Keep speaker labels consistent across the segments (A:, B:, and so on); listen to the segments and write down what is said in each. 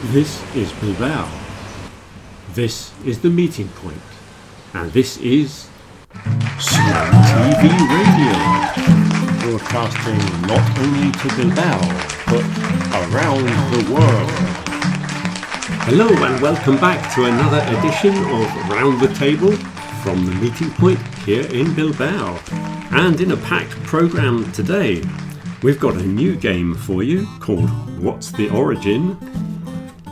A: This is Bilbao. This is the meeting point. And this is Slow TV Radio. Broadcasting not only to Bilbao, but around the world. Hello and welcome back to another edition of Round the Table from the meeting point here in Bilbao. And in a packed programme today, we've got a new game for you called What's the Origin?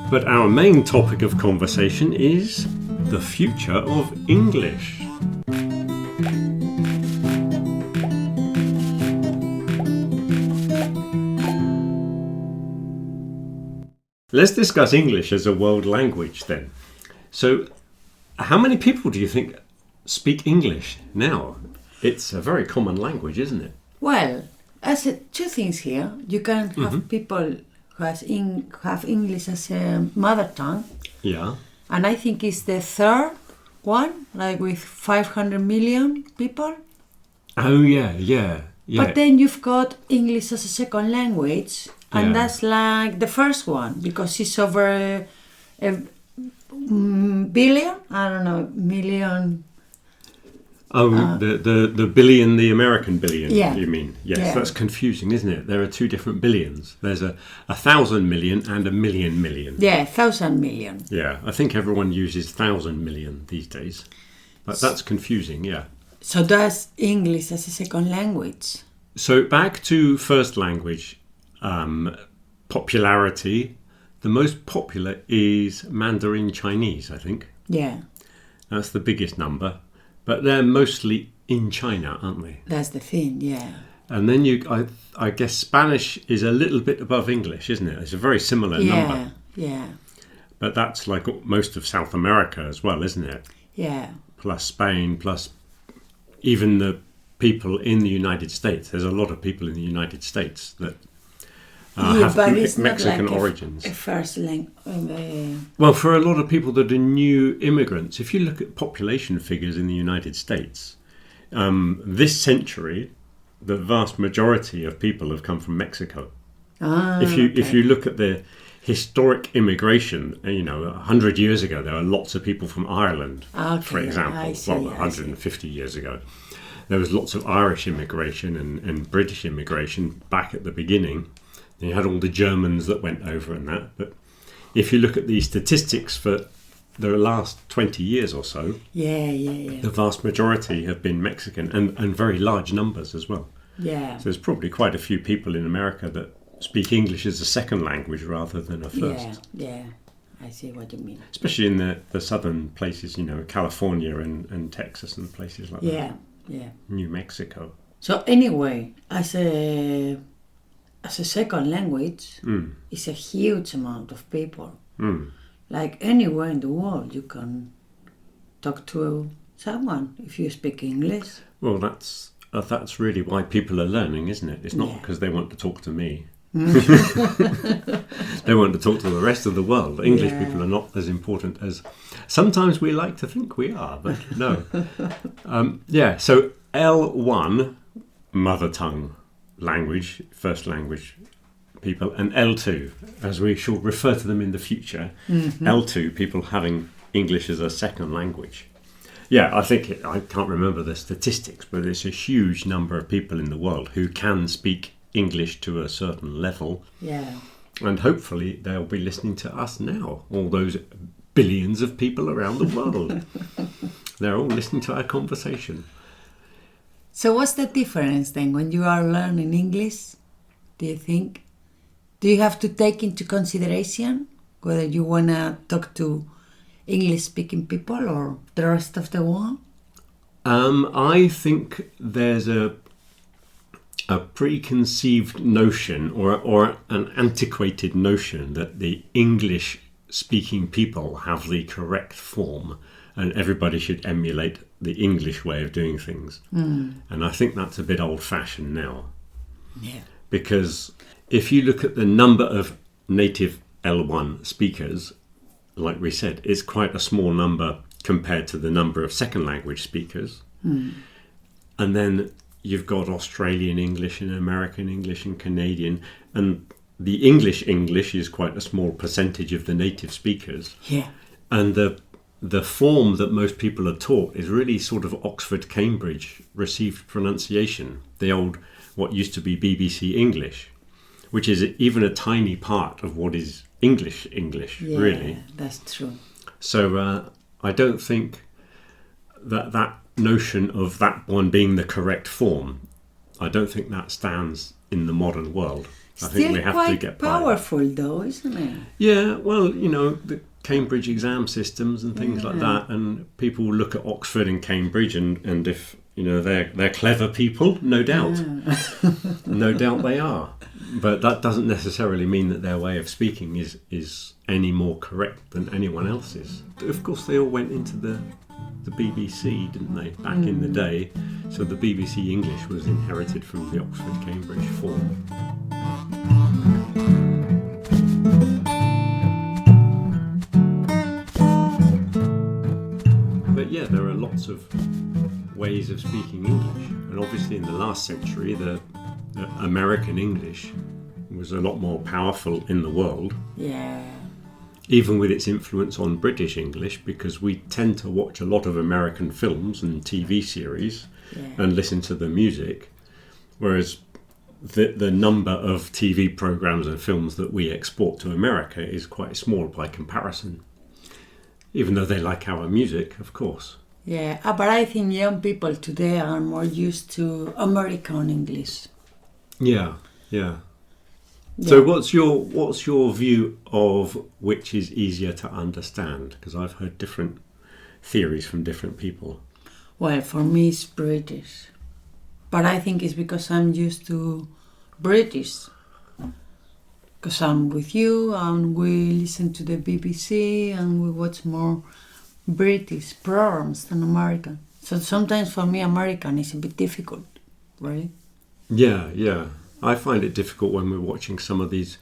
A: But our main topic of conversation is the future of English. Let's discuss English as a world language then. So, how many people do you think speak English now? It's a very common language, isn't it?
B: Well, two things here. You can have people who have English as a mother tongue.
A: Yeah.
B: And I think it's the third one, like with 500 million people.
A: Oh, yeah.
B: But then you've got English as a second language, and that's like the first one, because it's over a billion, I don't know, million.
A: Oh, the billion, the American billion, you mean? Yes,
B: Yeah.
A: That's confusing, isn't it? There are two different billions. There's a 1,000 million and a million million.
B: Yeah, 1,000 million.
A: Yeah, I think everyone uses 1,000 million these days. But that's confusing, yeah.
B: So that's English as a second language.
A: So back to first language popularity. The most popular is Mandarin Chinese, I think.
B: Yeah.
A: That's the biggest number. But they're mostly in China, aren't they?
B: That's the thing, yeah.
A: And then I guess Spanish is a little bit above English, isn't it? It's a very similar number.
B: Yeah.
A: But that's like most of South America as well, isn't it?
B: Yeah.
A: Plus Spain, plus even the people in the United States. There's a lot of people in the United States that have Mexican origins.
B: A first language.
A: Well, for a lot of people that are new immigrants, if you look at population figures in the United States, this century, the vast majority of people have come from Mexico. If you look at the historic immigration, 100 years ago, there were lots of people from Ireland, for example. 150 years ago. There was lots of Irish immigration and British immigration back at the beginning. You had all the Germans that went over and that. But if you look at the statistics for the last 20 years or so, the vast majority have been Mexican and very large numbers as well.
B: Yeah.
A: So there's probably quite a few people in America that speak English as a second language rather than a first.
B: Yeah. I see what you mean.
A: Especially in the southern places, California and Texas and places like that.
B: Yeah.
A: New Mexico.
B: So anyway, as a second language, it's a huge amount of people. Like anywhere in the world, you can talk to someone if you speak English.
A: Well, that's really why people are learning, isn't it? It's not because they want to talk to me. They want to talk to the rest of the world. English people are not as important as sometimes we like to think we are, but no. So L1, mother tongue language, first language people, and L2, as we shall refer to them in the future, L2, people having English as a second language. Yeah, I can't remember the statistics, but it's a huge number of people in the world who can speak English to a certain level.
B: Yeah.
A: And hopefully they'll be listening to us now, all those billions of people around the world. They're all listening to our conversation.
B: So what's the difference then when you are learning English, do you think? Do you have to take into consideration whether you want to talk to English-speaking people or the rest of the world?
A: I think there's a preconceived notion or an antiquated notion that the English-speaking people have the correct form and everybody should emulate the English way of doing things. And I think that's a bit old-fashioned now.
B: Yeah.
A: Because if you look at the number of native L1 speakers, like we said, it's quite a small number compared to the number of second language speakers. And then you've got Australian English and American English and Canadian, and the English is quite a small percentage of the native speakers,
B: Yeah.
A: and the form that most people are taught is really sort of Oxford Cambridge received pronunciation, the old what used to be BBC English, which is even a tiny part of what is English,
B: Yeah,
A: really.
B: that's true.
A: So I don't think that notion of that one being the correct form, I don't think that stands in the modern world. I think we have to
B: quite
A: get by that.
B: powerful, though, isn't it?
A: Yeah, well, the Cambridge exam systems and things like that, and people look at Oxford and Cambridge, and if they're clever people, no doubt, no doubt they are. But that doesn't necessarily mean that their way of speaking is any more correct than anyone else's. Of course, they all went into the BBC, didn't they, back in the day? So the BBC English was inherited from the Oxford Cambridge form. But yeah, there are lots of ways of speaking English, and obviously in the last century the American English was a lot more powerful in the world,
B: Yeah.
A: even with its influence on British English, because we tend to watch a lot of American films and TV series and listen to the music, whereas the number of TV programs and films that we export to America is quite small by comparison, even though they like our music, of course.
B: Yeah, but I think young people today are more used to American English.
A: Yeah.
B: Yeah.
A: So what's your view of which is easier to understand? Because I've heard different theories from different people.
B: Well, for me, it's British. But I think it's because I'm used to British. Because I'm with you and we listen to the BBC and we watch more British programs than American. So sometimes for me, American is a bit difficult, right?
A: Yeah. I find it difficult when we're watching some of these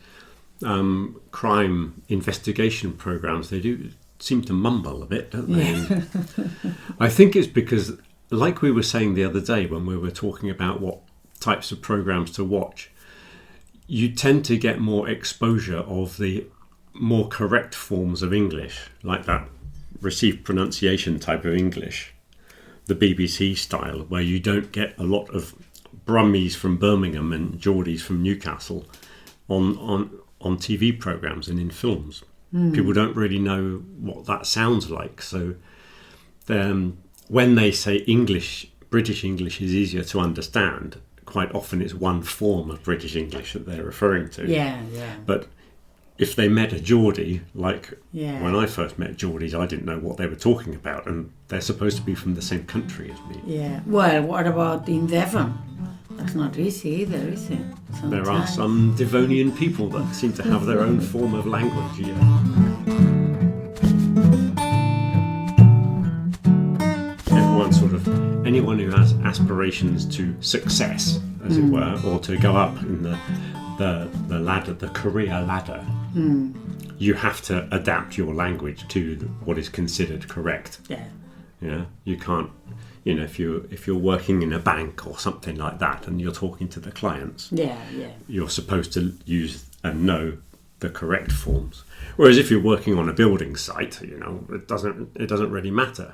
A: crime investigation programs. They do seem to mumble a bit, don't they?
B: Yeah.
A: I think it's because, like we were saying the other day when we were talking about what types of programs to watch, you tend to get more exposure of the more correct forms of English, like that received pronunciation type of English, the BBC style, where you don't get a lot of Brummies from Birmingham and Geordies from Newcastle on TV programs and in films. People don't really know what that sounds like. So when they say British English is easier to understand, quite often it's one form of British English that they're referring to.
B: Yeah.
A: But if they met a Geordie, like
B: Yeah.
A: when I first met Geordies, I didn't know what they were talking about, and they're supposed to be from the same country as me.
B: Yeah. Well, what about in Devon? That's not easy either, is it?
A: There are
B: Sometimes.
A: some Devonian people that seem to have their own form of language, yeah. Anyone who has aspirations to success, as it were, or to go up in the ladder, the career ladder, you have to adapt your language to what is considered correct.
B: Yeah.
A: Yeah, you can't. If you're working in a bank or something like that, and you're talking to the clients,
B: Yeah.
A: you're supposed to use and know the correct forms. Whereas if you're working on a building site, it doesn't really matter.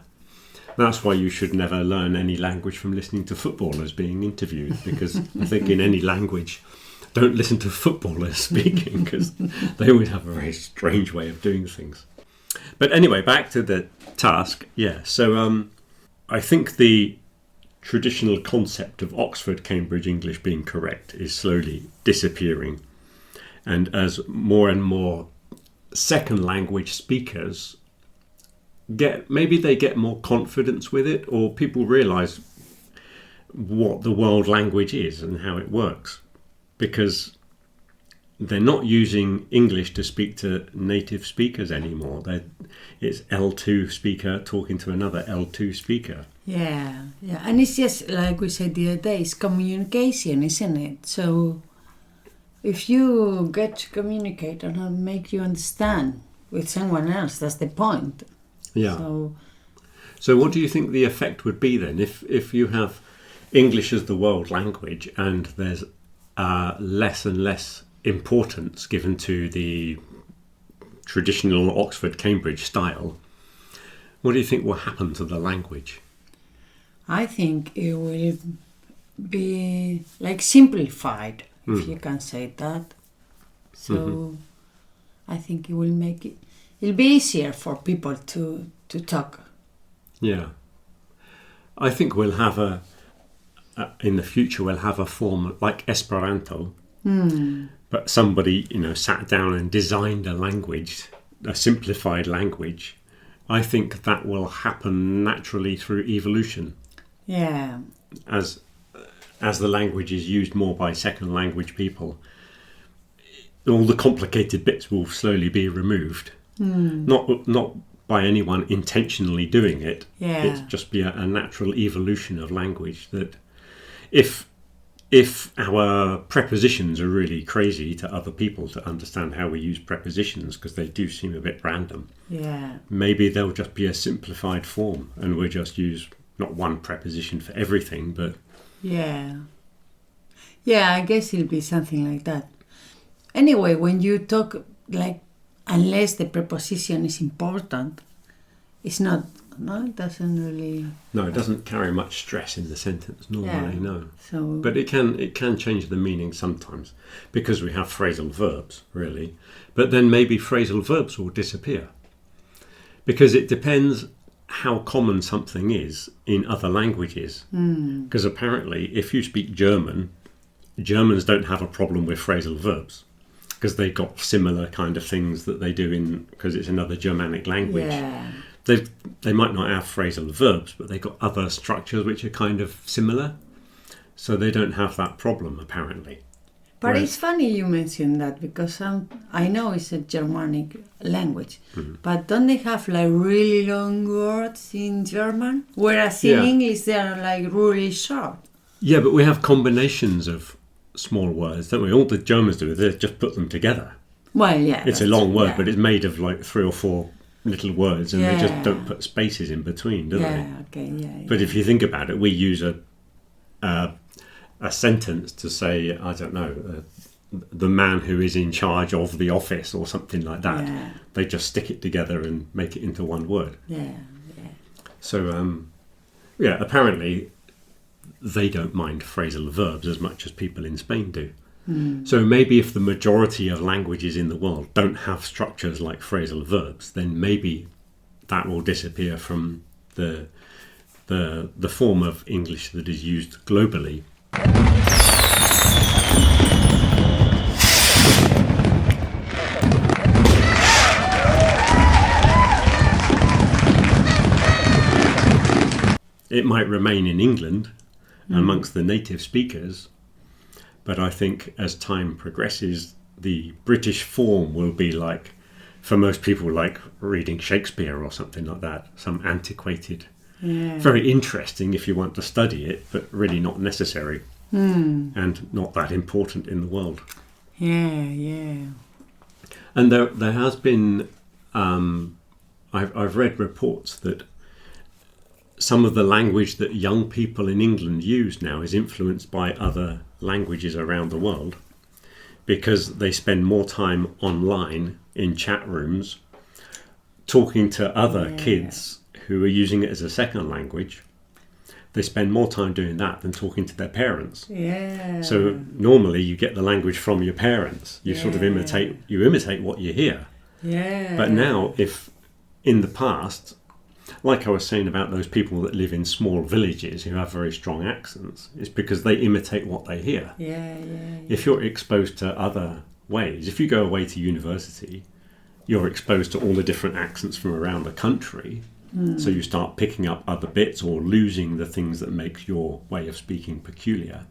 A: That's why you should never learn any language from listening to footballers being interviewed, because I think in any language, don't listen to footballers speaking, because they would have a very strange way of doing things. But anyway, back to the task. Yeah, so I think the traditional concept of Oxford Cambridge English being correct is slowly disappearing. And as more and more second language speakers maybe they get more confidence with it, or people realise what the world language is and how it works, because they're not using English to speak to native speakers anymore. It's L2 speaker talking to another L2 speaker.
B: Yeah. And it's just like we said the other day, it's communication, isn't it? So if you get to communicate and make you understand with someone else, that's the point.
A: Yeah.
B: So
A: what do you think the effect would be then if you have English as the world language and there's less and less importance given to the traditional Oxford-Cambridge style, what do you think will happen to the language?
B: I think it will be like simplified, if you can say that. So I think it will make it, it'll be easier for people to talk.
A: Yeah. I think we'll have in the future, we'll have a form like Esperanto, but somebody, sat down and designed a language, a simplified language. I think that will happen naturally through evolution.
B: Yeah.
A: As the language is used more by second language people, all the complicated bits will slowly be removed. Not by anyone intentionally doing it.
B: Yeah.
A: It's just be a natural evolution of language that if our prepositions are really crazy to other people to understand how we use prepositions, because they do seem a bit random,
B: Yeah.
A: maybe they'll just be a simplified form and we'll just use not one preposition for everything, but
B: Yeah. Yeah, I guess it'll be something like that. Anyway, when you talk, like, unless the preposition is important, it's not, no, it doesn't really...
A: no, it doesn't carry much stress in the sentence normally, no.
B: So,
A: But it can change the meaning sometimes because we have phrasal verbs, really. But then maybe phrasal verbs will disappear because it depends how common something is in other languages. Because apparently, if you speak German, Germans don't have a problem with phrasal verbs because they've got similar kind of things that they do because it's another Germanic language.
B: yeah.
A: They might not have phrasal verbs, but they've got other structures which are kind of similar. So they don't have that problem, apparently.
B: But
A: Right.
B: it's funny you mentioned that because I know it's a Germanic language, but don't they have like really long words in German? Whereas in
A: Yeah.
B: English they are like really short.
A: Yeah, but we have combinations of small words, don't we? All the Germans do is they just put them together.
B: Well, yeah.
A: It's a
B: that's
A: long
B: true,
A: word,
B: yeah.
A: but it's made of like 3 or 4 little words, and they just
B: Yeah.
A: don't put spaces in between, do they?
B: Yeah, okay, yeah.
A: But if you think about it, we use a sentence to say, I don't know, the man who is in charge of the office or something like that.
B: Yeah.
A: They just stick it together and make it into one word.
B: Yeah, yeah.
A: So, apparently they don't mind phrasal verbs as much as people in Spain do. So maybe if the majority of languages in the world don't have structures like phrasal verbs, then maybe that will disappear from the form of English that is used globally. It might remain in England amongst the native speakers, but I think as time progresses, the British form will be like, for most people, like reading Shakespeare or something like that, some antiquated, very interesting if you want to study it, but really not necessary and not that important in the world.
B: Yeah, yeah.
A: And there has been, I've read reports that some of the language that young people in England use now is influenced by other languages around the world because they spend more time online in chat rooms talking to other kids who are using it as a second language. They spend more time doing that than talking to their parents.
B: Yeah.
A: So normally you get the language from your parents. You sort of imitate what you hear.
B: Yeah.
A: But now, if in the past, like I was saying about those people that live in small villages who have very strong accents, it's because they imitate what they hear.
B: Yeah.
A: If you're exposed to other ways, if you go away to university, you're exposed to all the different accents from around the country. So you start picking up other bits or losing the things that make your way of speaking peculiar.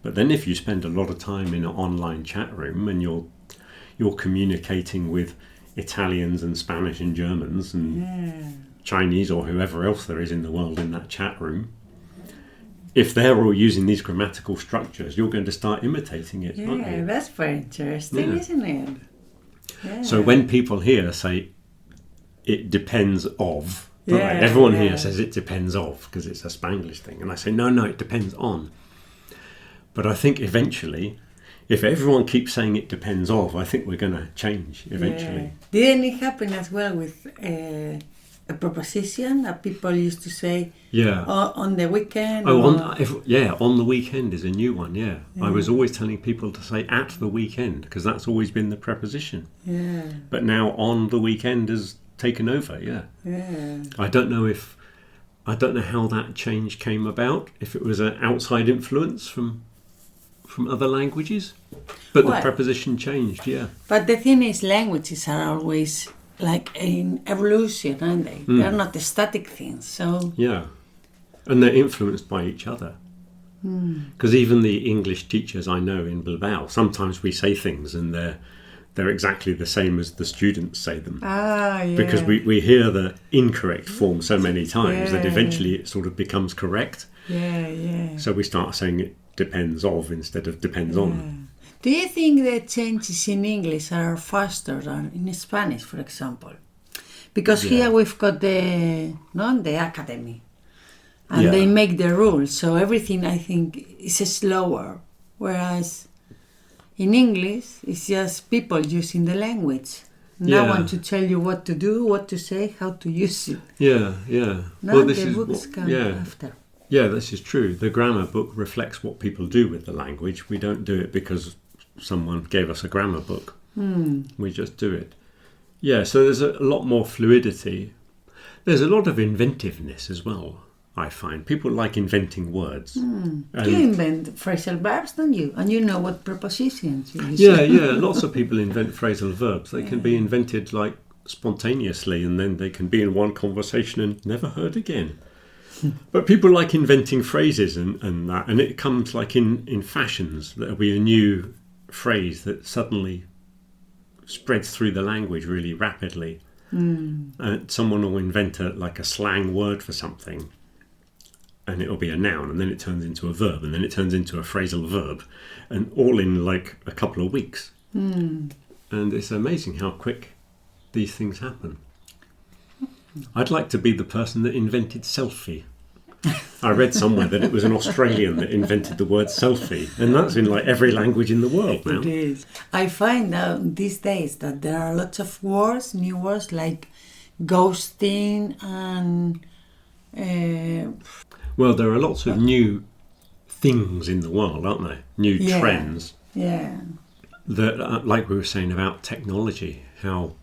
A: But then if you spend a lot of time in an online chat room and you're communicating with Italians and Spanish and Germans and Chinese or whoever else there is in the world in that chat room, if they're all using these grammatical structures, you're going to start imitating it, aren't
B: Yeah,
A: you?
B: that's very interesting,
A: Yeah.
B: isn't it? Yeah.
A: So when people here say, it depends of, don't they?
B: Yeah,
A: Everyone
B: yeah.
A: here says it depends of because it's a Spanglish thing. And I say, no, it depends on. But I think eventually if everyone keeps saying it depends of, I think we're going to change eventually.
B: Yeah. Didn't it happen as well with a preposition that people used to say
A: Yeah.
B: on the weekend?
A: Oh,
B: or-
A: on the weekend is a new one, yeah. I was always telling people to say at the weekend, because that's always been the preposition.
B: Yeah,
A: But now on the weekend has taken over, yeah.
B: yeah.
A: I don't know how that change came about, if it was an outside influence from other languages. But the
B: Well-
A: preposition changed, yeah.
B: But the thing is, languages are always like in evolution, aren't they? They're not the static things. So
A: Yeah. And they're influenced by each other. Because even the English teachers I know in Bilbao, sometimes we say things and they're exactly the same as the students say them.
B: yeah.
A: Because we hear the incorrect form so many times that
B: Yeah.
A: eventually it sort of becomes correct.
B: yeah.
A: So we start saying it depends of instead of depends on.
B: Do you think the changes in English are faster than in Spanish, for example? Because here we've got the academy, and
A: Yeah.
B: they make the rules, so everything I think is slower. Whereas in English, it's just people using the language. No
A: Yeah.
B: one to tell you what to do, what to say, how to use it.
A: Yeah, yeah.
B: Now the books come
A: yeah.
B: after.
A: Yeah, this is true. The grammar book reflects what people do with the language. We don't do it because someone gave us a grammar book. We just do it. Yeah, so there's a lot more fluidity. There's a lot of inventiveness as well, I find. People like inventing words.
B: You invent phrasal verbs, don't you? And you know what prepositions you use.
A: Yeah. Lots of people invent phrasal verbs. They can be invented like spontaneously, and then they can be in one conversation and never heard again. But people like inventing phrases and that, and it comes like in fashions. There'll be a new phrase that suddenly spreads through the language really rapidly. Someone will invent a slang word for something, and it'll be a noun, and then it turns into a verb, and then it turns into a phrasal verb, and all in like a couple of weeks. And it's amazing how quick these things happen. I'd like to be the person that invented selfie. I read somewhere that it was an Australian that invented the word selfie, and that's in like every language in the world now.
B: It is. I find out these days that there are lots of words, new words like ghosting and
A: Well, there are lots of new things in the world, aren't there? New
B: Yeah.
A: trends
B: yeah,
A: that, like we were saying about technology, how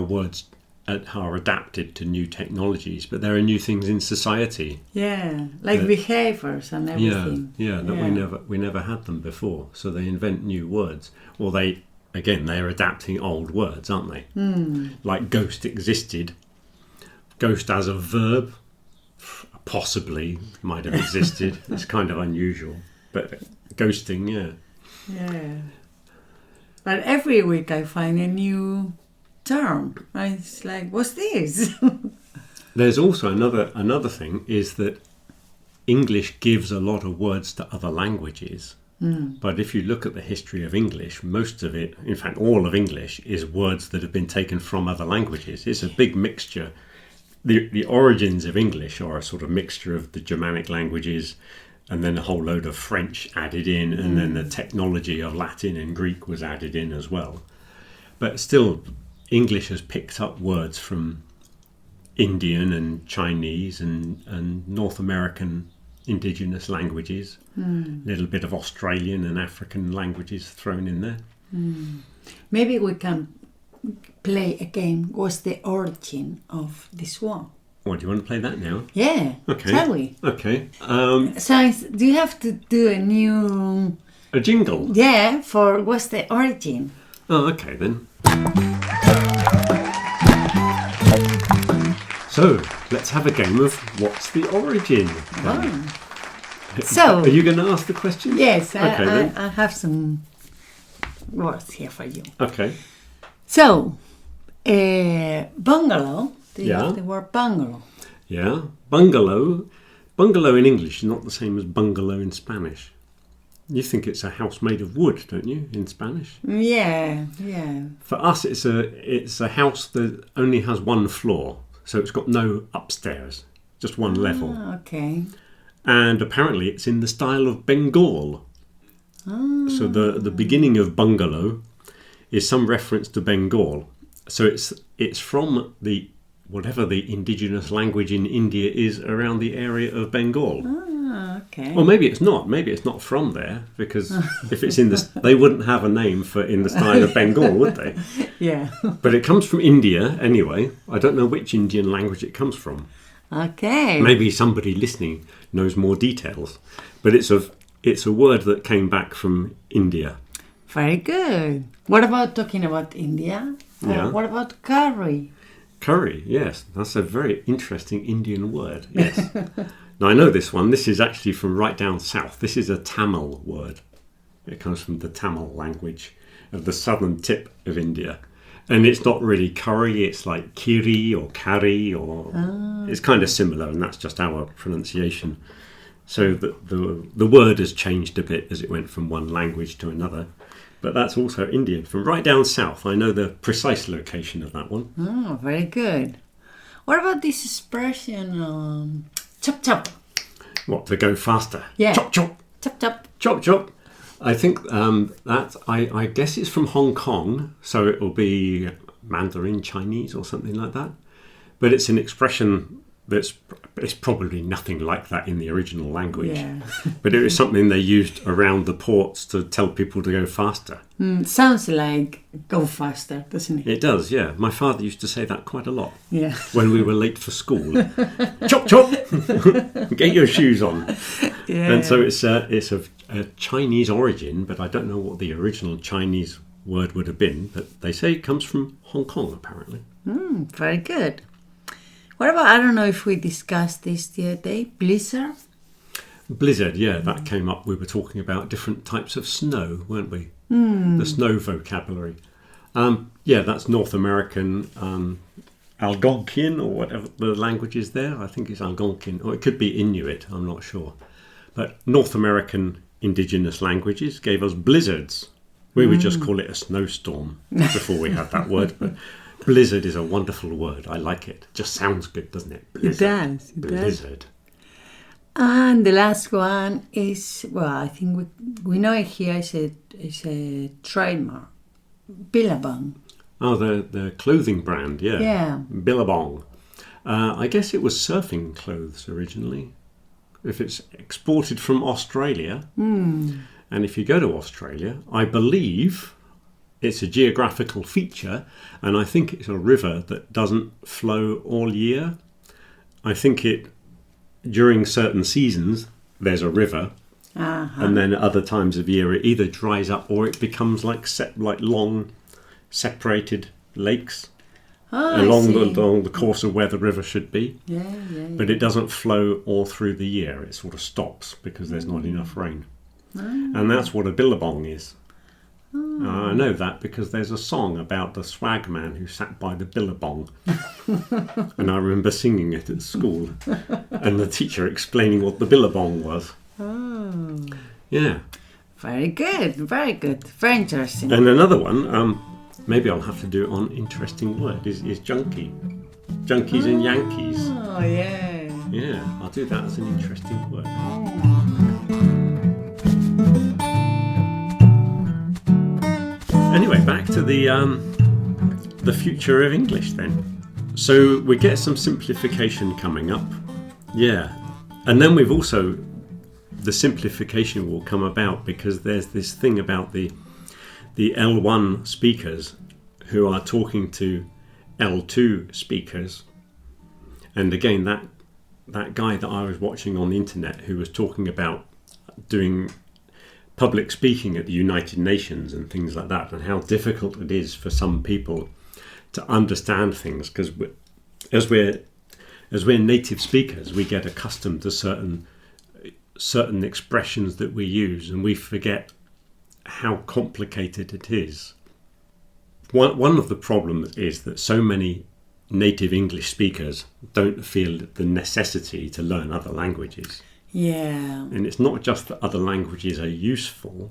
A: words are adapted to new technologies, but there are new things in society.
B: like
A: Yeah.
B: behaviors and everything.
A: We never had them before. So they invent new words, or they're adapting old words, aren't they? Like ghost existed. Ghost as a verb possibly might have existed. It's kind of unusual, but ghosting, yeah.
B: Yeah. But every week I find a new term. It's like, what's this?
A: There's also another thing is that English gives a lot of words to other languages. But if you look at the history of English, most of it, in fact all of English, is words that have been taken from other languages. It's a big mixture. The origins of English are a sort of mixture of the Germanic languages and then a whole load of French added in, and then the technology of Latin and Greek was added in as well. But still, English has picked up words from Indian and Chinese and North American indigenous languages, a little bit of Australian and African languages thrown in there.
B: Maybe we can play a game. What's the origin of this one?
A: What, do you want to play that now?
B: Yeah,
A: Okay.
B: shall we?
A: Okay.
B: So do you have to do a new...
A: A jingle?
B: Yeah, for what's the origin?
A: Oh, okay then. So, let's have a game of What's the Origin? then.
B: So,
A: Are you going to ask the question?
B: yes,
A: Okay, then.
B: I have some words here for you.
A: Okay.
B: So, bungalow. Do you
A: Yeah.
B: have the word bungalow?
A: Yeah. Bungalow. Bungalow in English is not the same as bungalow in Spanish. You think it's a house made of wood, don't you, in Spanish?
B: Yeah.
A: For us, it's a house that only has one floor, so it's got no upstairs, just one level.
B: Okay.
A: And apparently it's in the style of Bengal. So the beginning of bungalow is some reference to Bengal. So it's from the whatever the indigenous language in India is around the area of Bengal.
B: Ah, okay.
A: Or maybe it's not. Maybe it's not from there, because if it's in the, they wouldn't have a name for in the style of Bengal, would they?
B: Yeah.
A: But it comes from India anyway. I don't know which Indian language it comes from.
B: Okay.
A: Maybe somebody listening knows more details. But it's a word that came back from India.
B: Very good. What about talking about India?
A: Yeah.
B: What about curry?
A: Curry, yes. That's a very interesting Indian word, yes. Now, I know this one. This is actually from right down south. This is a Tamil word. It comes from the Tamil language of the southern tip of India. And it's not really curry, it's like kiri or curry, or it's kind of similar, and that's just our pronunciation. So the word has changed a bit as it went from one language to another. But that's also Indian, from right down south. I know the precise location of that one.
B: Oh, very good. What about this expression, chop chop?
A: What, to go faster?
B: Yeah.
A: Chop, chop.
B: Chop chop.
A: Chop, chop. I think that, I guess it's from Hong Kong, so it will be Mandarin Chinese or something like that. But it's an expression it's probably nothing like that in the original language.
B: Yeah.
A: But it was something they used around the ports to tell people to go faster.
B: Sounds like go faster, doesn't it?
A: It does, yeah. My father used to say that quite a lot.
B: Yeah.
A: When we were late for school. Chop, chop! Get your shoes on.
B: Yeah.
A: And so it's of a Chinese origin, but I don't know what the original Chinese word would have been. But they say it comes from Hong Kong, apparently.
B: Very good. What about, I don't know if we discussed this the other day, blizzard?
A: Blizzard, yeah, that came up. We were talking about different types of snow, weren't we? The snow vocabulary. Yeah, that's North American Algonquian, or whatever the language is there. I think it's Algonquian, or it could be Inuit, I'm not sure. But North American indigenous languages gave us blizzards. We would just call it a snowstorm before we had that word, but blizzard is a wonderful word. I like it. Just sounds good, doesn't it? Blizzard.
B: It does.
A: Blizzard.
B: And the last one is, well, I think we know it here is a trademark, Billabong.
A: Oh, the clothing brand, yeah.
B: Yeah.
A: Billabong. I guess it was surfing clothes originally. If it's exported from Australia, and if you go to Australia, I believe it's a geographical feature, and I think it's a river that doesn't flow all year. I think during certain seasons, there's a river, and then at other times of year, it either dries up or it becomes like long, separated lakes along the course of where the river should be.
B: Yeah.
A: But it doesn't flow all through the year. It sort of stops because there's not enough rain. And that's what a billabong is. I know that because there's a song about the swag man who sat by the billabong. And I remember singing it at school. And the teacher explaining what the billabong was.
B: Oh.
A: Yeah.
B: Very good. Very good. Very interesting.
A: And another one, maybe I'll have to do it on interesting word, is junkie. Junkies and Yankees.
B: Oh, yeah.
A: Yeah, I'll do that as an interesting word. Anyway, back to the future of English then. So we get some simplification coming up. Yeah. And then we've also, the simplification will come about because there's this thing about the L1 speakers who are talking to L2 speakers. And again, that guy that I was watching on the internet who was talking about doing public speaking at the United Nations and things like that, and how difficult it is for some people to understand things, because as we're native speakers, we get accustomed to certain expressions that we use, and we forget how complicated it is. One of the problems is that so many native English speakers don't feel the necessity to learn other languages.
B: Yeah.
A: And it's not just that other languages are useful,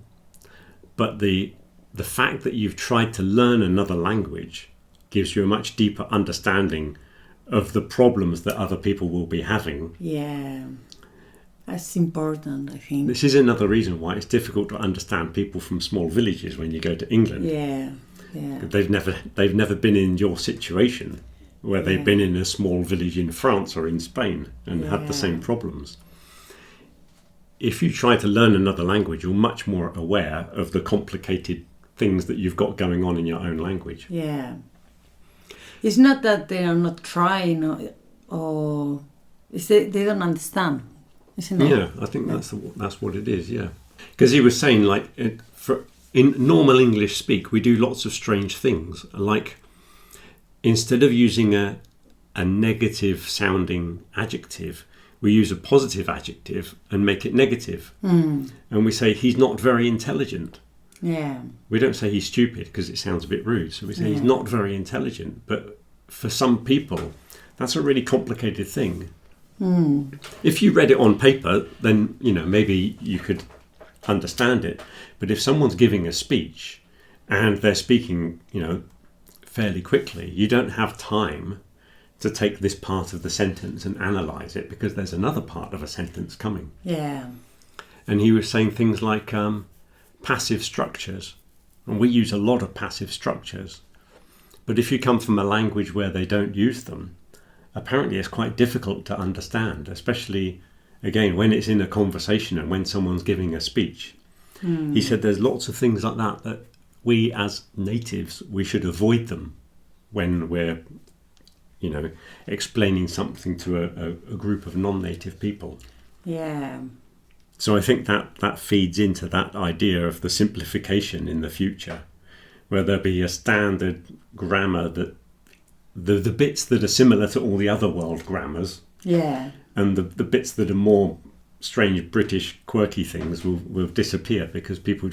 A: but the fact that you've tried to learn another language gives you a much deeper understanding of the problems that other people will be having.
B: Yeah. That's important, I think.
A: This is another reason why it's difficult to understand people from small villages when you go to England.
B: Yeah, yeah.
A: They've never been in your situation where they've been in a small village in France or in Spain and had the same problems. If you try to learn another language, you're much more aware of the complicated things that you've got going on in your own language.
B: Yeah. It's not that they are not trying or it's they don't understand, isn't it?
A: Yeah, I think that's what it is, yeah. Because he was saying, like, in normal English speak, we do lots of strange things. Like, instead of using a negative sounding adjective, we use a positive adjective and make it negative. And we say, he's not very intelligent.
B: Yeah.
A: We don't say he's stupid because it sounds a bit rude. So we say he's not very intelligent. But for some people, that's a really complicated thing. If you read it on paper, then, maybe you could understand it. But if someone's giving a speech and they're speaking, fairly quickly, you don't have time to take this part of the sentence and analyse it because there's another part of a sentence coming.
B: Yeah.
A: And he was saying things like passive structures. And we use a lot of passive structures. But if you come from a language where they don't use them, apparently it's quite difficult to understand, especially, again, when it's in a conversation and when someone's giving a speech. He said there's lots of things like that we as natives, we should avoid them when we're, explaining something to a group of non-native people.
B: Yeah.
A: So I think that feeds into that idea of the simplification in the future, where there'll be a standard grammar that the bits that are similar to all the other world grammars, and the bits that are more strange British quirky things will disappear because people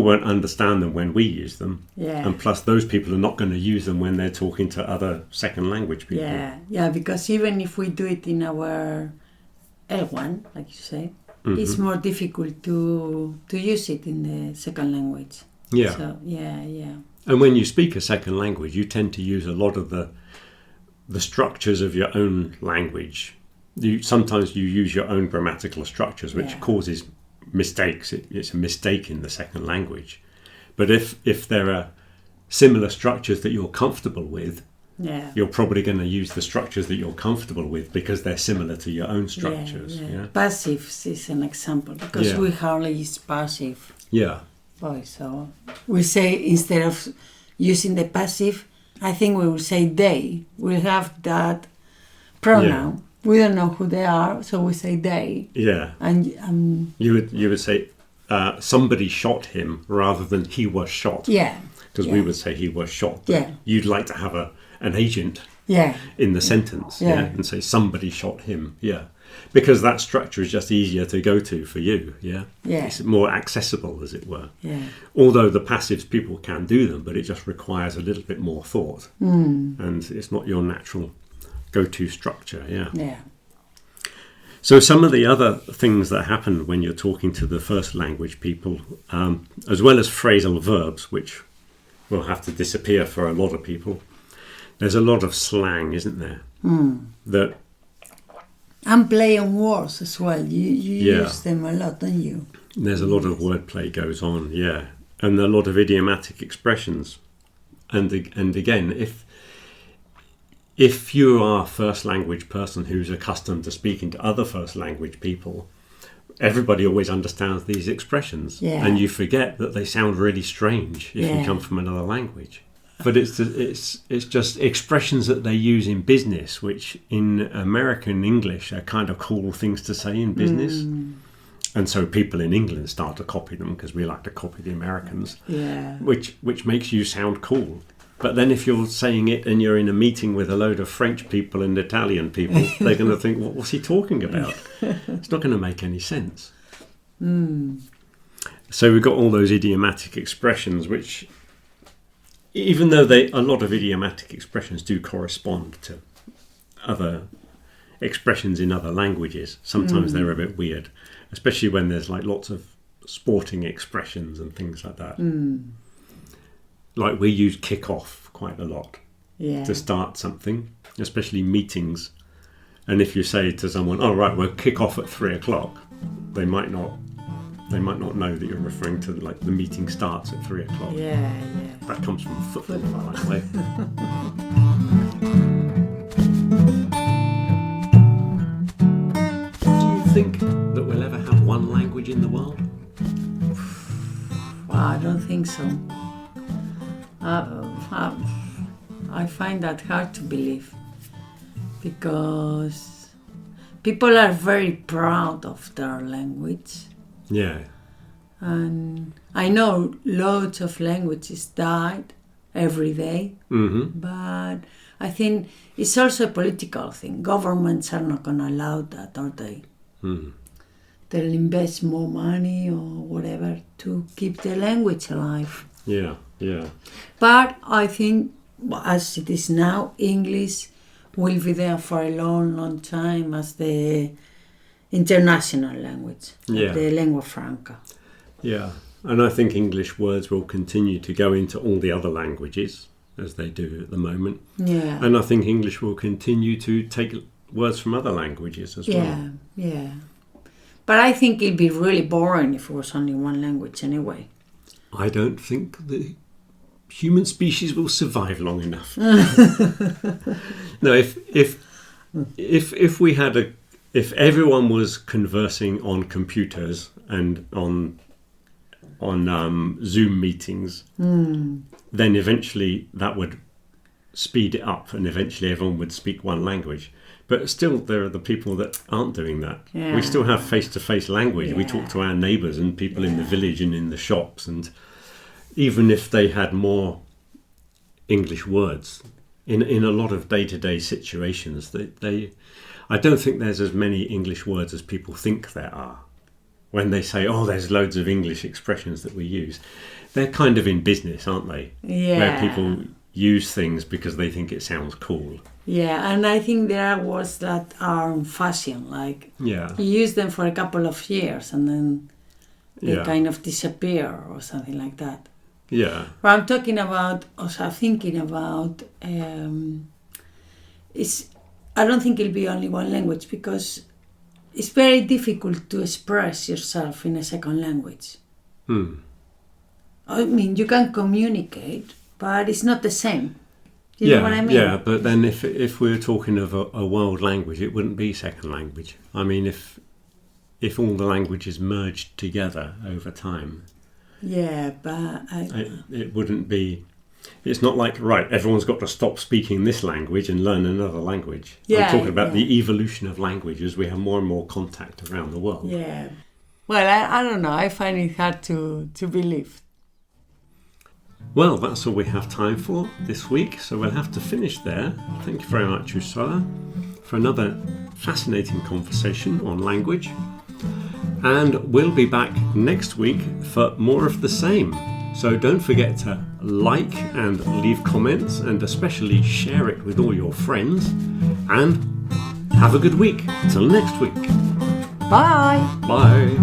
A: won't understand them when we use them.
B: Yeah.
A: And plus those people are not going to use them when they're talking to other second language people.
B: Yeah, because even if we do it in our L1, like you say, it's more difficult to use it in the second language.
A: Yeah.
B: So, yeah.
A: And when you speak a second language, you tend to use a lot of the structures of your own language. Sometimes you use your own grammatical structures, which causes mistakes. It's a mistake in the second language. But if there are similar structures that you're comfortable with, you're probably going to use the structures that you're comfortable with because they're similar to your own structures. Yeah.
B: Passives is an example because we hardly use passive voice. So we say, instead of using the passive, I think we will say they. We have that pronoun. Yeah. We don't know who they are, so we say they.
A: Yeah.
B: And
A: you would say somebody shot him rather than he was shot.
B: Yeah.
A: Because we would say he was shot.
B: Yeah.
A: You'd like to have an agent in the sentence, and say somebody shot him. Yeah. Because that structure is just easier to go to for you. Yeah. It's more accessible, as it were.
B: Yeah.
A: Although the passives, people can do them, but it just requires a little bit more thought. And it's not your natural go-to structure.
B: Yeah.
A: So some of the other things that happen when you're talking to the first language people, as well as phrasal verbs, which will have to disappear for a lot of people, there's a lot of slang, isn't there? That
B: and play on words as well. You use them a lot, don't you?
A: There's a lot of wordplay goes on, and a lot of idiomatic expressions. And again, if you are a first language person who's accustomed to speaking to other first language people, everybody always understands these expressions, and you forget that they sound really strange if you come from another language. But it's just expressions that they use in business, which in American English are kind of cool things to say in business. And so people in England start to copy them because we like to copy the Americans, which makes you sound cool. But then if you're saying it and you're in a meeting with a load of French people and Italian people, they're going to think, what's he talking about? It's not going to make any sense. So we've got all those idiomatic expressions, which, even though a lot of idiomatic expressions do correspond to other expressions in other languages, sometimes they're a bit weird, especially when there's like lots of sporting expressions and things like that. Like we use kick off quite a lot to start something, especially meetings. And if you say to someone, "Oh right, we'll kick off at 3 o'clock," they might not know that you're referring to like the meeting starts at 3 o'clock.
B: Yeah.
A: That comes from football, by the way. Do you think that we'll ever have one language in the world?
B: I don't think so. I find that hard to believe because people are very proud of their language.
A: Yeah.
B: And I know loads of languages died every day, but I think it's also a political thing. Governments are not going to allow that, are they? They'll invest more money or whatever to keep the language alive.
A: Yeah.
B: But I think, as it is now, English will be there for a long, long time as the international language, the lingua franca.
A: Yeah, and I think English words will continue to go into all the other languages as they do at the moment.
B: Yeah.
A: And I think English will continue to take words from other languages as well.
B: Yeah. But I think it'd be really boring if it was only one language anyway.
A: I don't think the human species will survive long enough. No, if we had if everyone was conversing on computers and on Zoom meetings, then eventually that would speed it up and eventually everyone would speak one language. But still, there are the people that aren't doing that.
B: Yeah.
A: We still have face-to-face language.
B: Yeah.
A: We talk to our neighbours and people in the village and in the shops. And even if they had more English words in a lot of day-to-day situations, I don't think there's as many English words as people think there are. When they say, "Oh, there's loads of English expressions that we use," they're kind of in business, aren't they?
B: Yeah.
A: Where people use things because they think it sounds cool.
B: Yeah, and I think there are words that are in fashion, like you use them for a couple of years and then they kind of disappear or something like that.
A: Yeah.
B: But I'm thinking about, I don't think it'll be only one language because it's very difficult to express yourself in a second language. I mean, you can communicate, but it's not the same. You know what I mean?
A: Yeah, but then if we're talking of a world language, it wouldn't be second language. I mean, if all the languages merged together over time,
B: yeah, but
A: it wouldn't be. It's not like, right, everyone's got to stop speaking this language and learn another language.
B: Yeah,
A: I'm talking about the evolution of language as we have more and more contact around the world.
B: Yeah. Well, I don't know. I find it hard to believe.
A: Well, that's all we have time for this week, so we'll have to finish there. Thank you very much, Ursula, for another fascinating conversation on language. And we'll be back next week for more of the same. So don't forget to like and leave comments and especially share it with all your friends. And have a good week. Till next week.
B: Bye.
A: Bye.